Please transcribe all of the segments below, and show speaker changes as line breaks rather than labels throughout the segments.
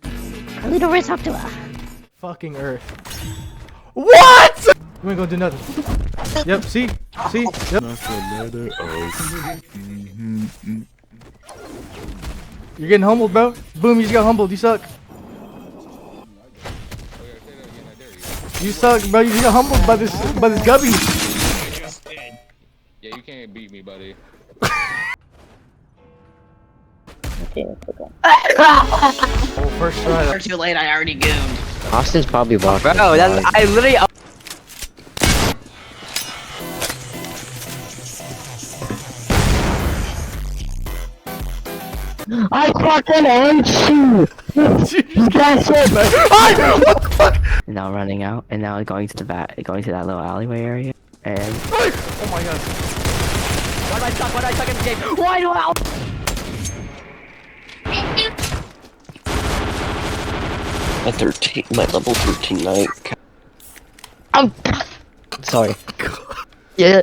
Carlito, where's talk to her?
Fucking Earth. What? We ain't gonna do nothing. Yep, see? See? Yep. You're getting humbled, bro. Boom, you just got humbled. You suck. You suck, bro. You just got humbled by this gubby.
Yeah, you can't beat me, buddy.
Oh, first try.
You're too late, I already gooned.
Austin's probably walking.
Bro, that's, I literally...
I fucking hate you! That's it!
What the fuck?
And now running out, and now going to that little alleyway area, and...
Oh my god.
Why do I suck? Why do I suck in the game? Why do I...
My level 13 night. I'm sorry. Yeah.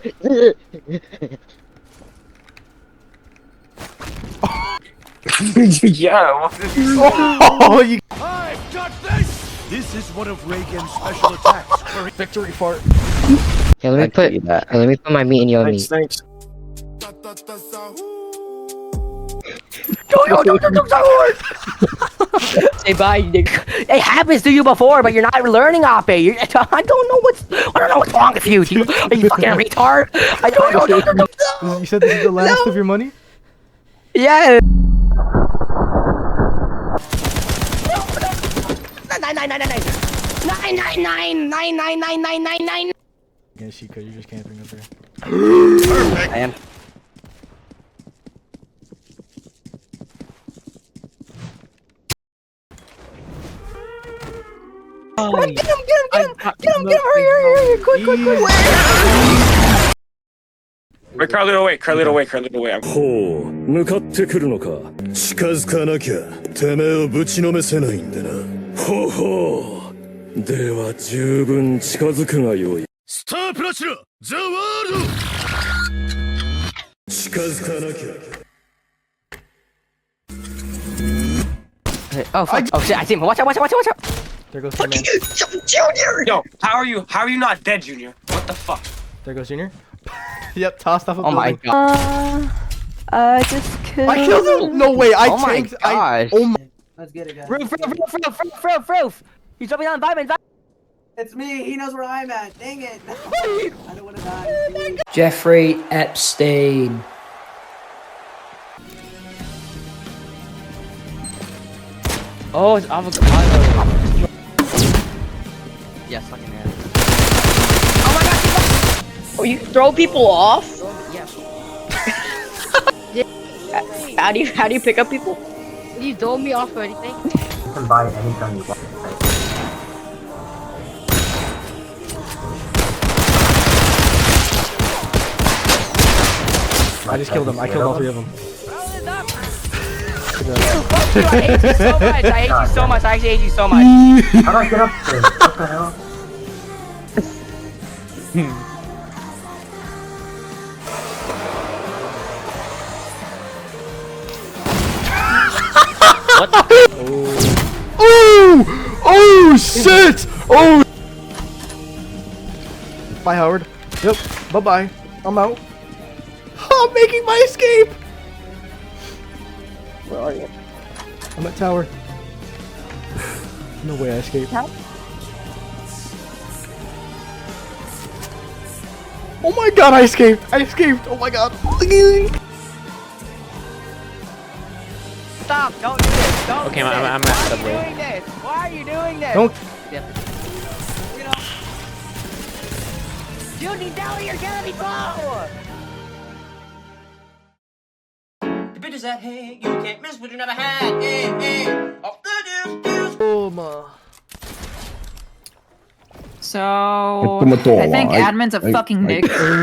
Yeah.
Oh, you.
I've got this! This is one of Reagan's special attacks.
Victory fart.
Yeah, let me put my meat in your meat.
Thanks.
Say bye, Nick. It happens to you before, but you're not learning off it. I don't know what's wrong with you. Are you fucking retard? I don't know.
You said this is the last of your money?
Yeah. Nine.
Yeah, Chico, you're just camping up there.
Perfect. I am. Get him, hurry, quick.
Wait, Carlito away. I'm
ほう、向かってくるのか。近づかなきゃ、てめえをぶちのめせないんでな。ほほう。では十分近づくがよい。スタープラチナ、ザワールド。近づかなきゃ。
Oh fuck! Oh shit! I see him. Watch out!
There goes my man.
Junior!
Yo, how are you not dead, Junior? What the fuck?
There goes Junior. Yep, tossed off a
Oh my
building.
god! Just killed.
I killed him. No way! I
Oh my
tanked.
gosh!
Oh my.
Let's get it, guys.
Roof! He's jumping on Vibin.
It's me. He knows where I'm at. Dang it. I don't want to die.
Jeffrey Epstein.
Oh, it's avocado. Yes, fucking man. Oh my god!
Oh, you throw people off?
Yes.
How do you pick up people?
You throw me off or anything?
You can buy any gun you want.
I just killed him. I killed all three of them.
I hate you so much. I actually hate you so much.
How do I get up there? What the hell?
What?
Oh shit! Oh. Bye, Howard. Yep. Bye. I'm out. I'm making my escape.
Where are you?
I'm at tower. No way I escaped.
How?
Oh my god, I escaped! Oh my god.
Stop! Don't do this! Don't
Okay,
do this.
I'm
Why
at
are
the
you doing this? Why are you doing this?
Don't.
Judy, Deli, you're gonna be slow!
The bitches that hate you can't miss what you never had. Hey. Off the deuce.
Oh my.
So I think admin's a fucking dick.